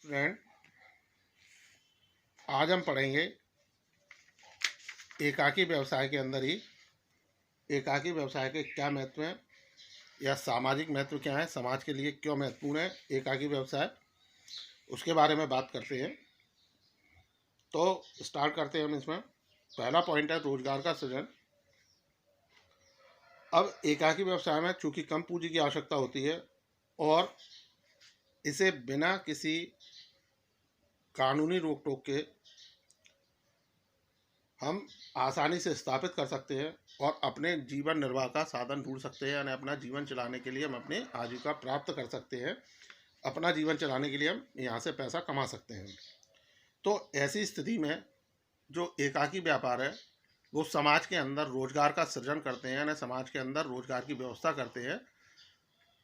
Friend, आज हम पढ़ेंगे एकाकी व्यवसाय के अंदर ही एकाकी व्यवसाय के क्या महत्व हैं या सामाजिक महत्व क्या है, समाज के लिए क्यों महत्वपूर्ण है एकाकी व्यवसाय, उसके बारे में बात करते हैं। तो स्टार्ट करते हैं हम इसमें। पहला पॉइंट है रोजगार का सृजन। अब एकाकी व्यवसाय में चूंकि कम पूंजी की आवश्यकता होती है और इसे बिना किसी कानूनी रोक टोक के हम आसानी से स्थापित कर सकते हैं और अपने जीवन निर्वाह का साधन ढूंढ सकते हैं, यानी अपना जीवन चलाने के लिए हम अपने आजीविका प्राप्त कर सकते हैं। अपना जीवन चलाने के लिए हम यहाँ से पैसा कमा सकते हैं। तो ऐसी स्थिति में जो एकाकी व्यापार है वो समाज के अंदर रोजगार का सृजन करते हैं, यानी समाज के अंदर रोजगार की व्यवस्था करते हैं।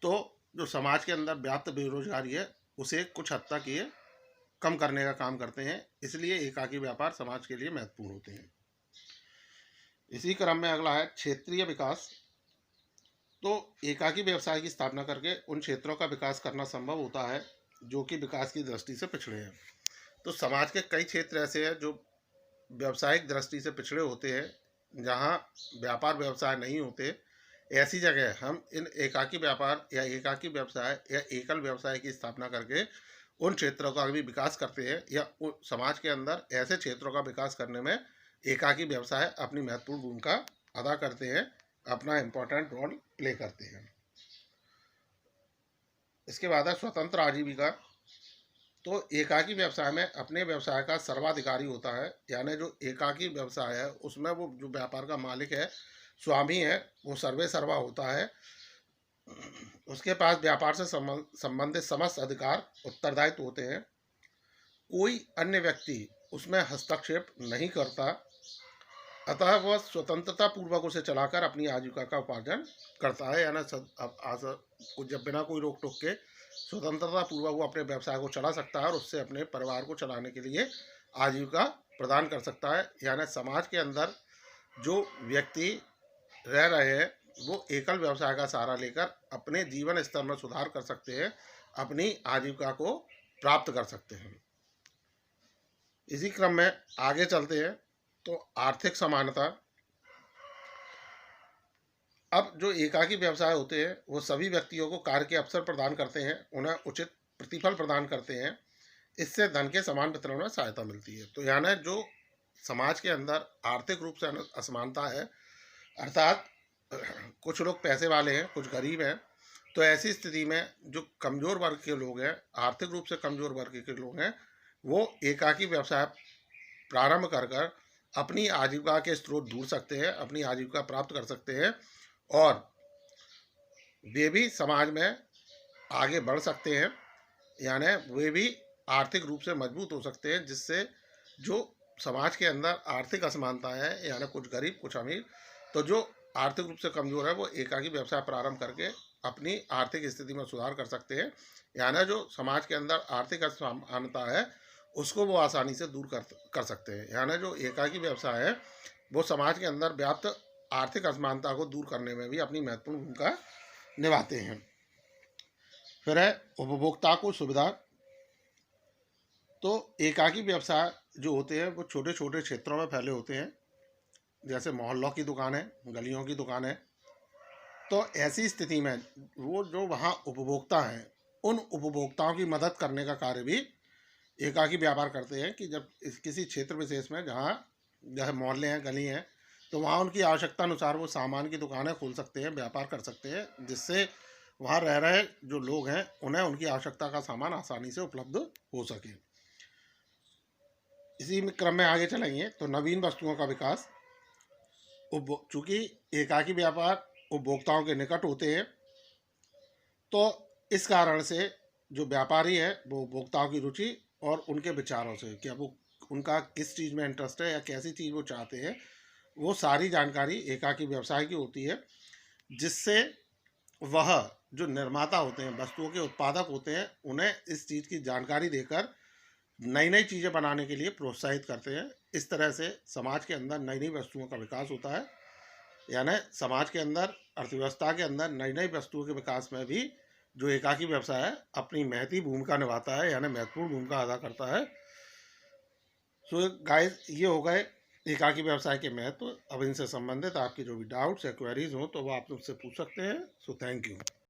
तो जो समाज के अंदर व्याप्त बेरोजगारी है उसे कुछ हद तक ये कम करने का काम करते हैं, इसलिए एकाकी व्यापार समाज के लिए महत्वपूर्ण होते हैं। इसी क्रम में अगला है क्षेत्रीय विकास। तो एकाकी व्यवसाय की स्थापना करके उन क्षेत्रों का विकास करना संभव होता है जो कि विकास की दृष्टि से पिछड़े हैं। तो समाज के कई क्षेत्र ऐसे हैं जो व्यावसायिक दृष्टि से पिछड़े होते हैं, जहाँ व्यापार व्यवसाय नहीं होते। ऐसी जगह हम इन एकाकी व्यापार या एकाकी व्यवसाय या एकल व्यवसाय की स्थापना करके उन क्षेत्रों का भी विकास करते हैं, या समाज के अंदर ऐसे क्षेत्रों का विकास करने में एकाकी व्यवसाय अपनी महत्वपूर्ण भूमिका अदा करते हैं, अपना इम्पोर्टेंट रोल प्ले करते हैं। इसके बाद है स्वतंत्र आजीविका। तो एकाकी व्यवसाय में अपने व्यवसाय का सर्वाधिकारी होता है, यानी जो एकाकी व्यवसाय है उसमें वो जो व्यापार का मालिक है, स्वामी है, वो सर्वे सर्वा होता है। उसके पास व्यापार से संबंधित समस्त अधिकार उत्तरदायित्व होते हैं। कोई अन्य व्यक्ति उसमें हस्तक्षेप नहीं करता, अतः वह स्वतंत्रता पूर्वक उसे चलाकर अपनी आजीविका का उपार्जन करता है, यानी जब बिना कोई रोक टोक के स्वतंत्रता पूर्वक वो अपने व्यवसाय को चला सकता है और उससे अपने परिवार को चलाने के लिए आजीविका प्रदान कर सकता है। यानी समाज के अंदर जो व्यक्ति रह रहे हैं वो एकल व्यवसाय का सहारा लेकर अपने जीवन स्तर में सुधार कर सकते हैं, अपनी आजीविका को प्राप्त कर सकते हैं। इसी क्रम में आगे चलते हैं तो आर्थिक समानता। अब जो एकाकी व्यवसाय होते हैं वो सभी व्यक्तियों को कार्य के अवसर प्रदान करते हैं, उन्हें उचित प्रतिफल प्रदान करते हैं, इससे धन के समान वितरण में सहायता मिलती है। तो यानी जो समाज के अंदर आर्थिक रूप से असमानता है, अर्थात कुछ लोग पैसे वाले हैं, कुछ गरीब हैं, तो ऐसी स्थिति में जो कमज़ोर वर्ग के लोग हैं, आर्थिक रूप से कमज़ोर वर्ग के लोग हैं, वो एकाकी व्यवसाय प्रारंभ कर अपनी आजीविका के स्रोत ढूंढ सकते हैं, अपनी आजीविका प्राप्त कर सकते हैं और वे भी समाज में आगे बढ़ सकते हैं, यानी वे भी आर्थिक रूप से मजबूत हो सकते हैं, जिससे जो समाज के अंदर आर्थिक असमानता है, यानी कुछ गरीब कुछ अमीर, तो जो आर्थिक रूप से कमज़ोर है वो एकाकी व्यवसाय प्रारंभ करके अपनी आर्थिक स्थिति में सुधार कर सकते हैं। यानी जो समाज के अंदर आर्थिक असमानता है उसको वो आसानी से दूर कर सकते हैं। यानी जो एकाकी व्यवसाय है वो समाज के अंदर व्याप्त आर्थिक असमानता को दूर करने में भी अपनी महत्वपूर्ण भूमिका निभाते हैं। फिर है उपभोक्ता को सुविधा। तो एकाकी व्यवसाय जो होते हैं वो छोटे छोटे क्षेत्रों में फैले होते हैं, जैसे मोहल्लों की दुकान है, गलियों की दुकान है। तो ऐसी स्थिति में वो जो वहाँ उपभोक्ता हैं उन उपभोक्ताओं की मदद करने का कार्य भी एकाकी व्यापार करते हैं, कि जब किसी क्षेत्र विशेष में जहाँ जैसे मोहल्ले हैं, गली हैं, तो वहाँ उनकी आवश्यकता अनुसार वो सामान की दुकानें खोल सकते हैं, व्यापार कर सकते हैं, जिससे वहाँ रह रहे जो लोग हैं उन्हें उनकी आवश्यकता का सामान आसानी से उपलब्ध हो सके। इसी क्रम में आगे चलेंगे तो नवीन वस्तुओं का विकास। चूँकि एकाकी व्यापार उपभोक्ताओं के निकट होते हैं, तो इस कारण से जो व्यापारी है वो उपभोक्ताओं की रुचि और उनके विचारों से, क्या वो उनका किस चीज़ में इंटरेस्ट है या कैसी चीज़ वो चाहते हैं, वो सारी जानकारी एकाकी व्यवसाय की होती है, जिससे वह जो निर्माता होते हैं, वस्तुओं के उत्पादक होते हैं, उन्हें इस चीज़ की जानकारी देकर नई नई चीज़ें बनाने के लिए प्रोत्साहित करते हैं। इस तरह से समाज के अंदर नई नई वस्तुओं का विकास होता है, यानी समाज के अंदर अर्थव्यवस्था के अंदर नई नई वस्तुओं के विकास में भी जो एकाकी व्यवसाय है अपनी महती भूमिका निभाता है, यानी महत्वपूर्ण भूमिका अदा करता है। सो गाइस, ये हो गए एकाकी व्यवसाय के महत्व। अब इनसे संबंधित आपके जो भी डाउट्स या क्वेरीज हो तो वो आप मुझसे पूछ सकते हैं। So thank you.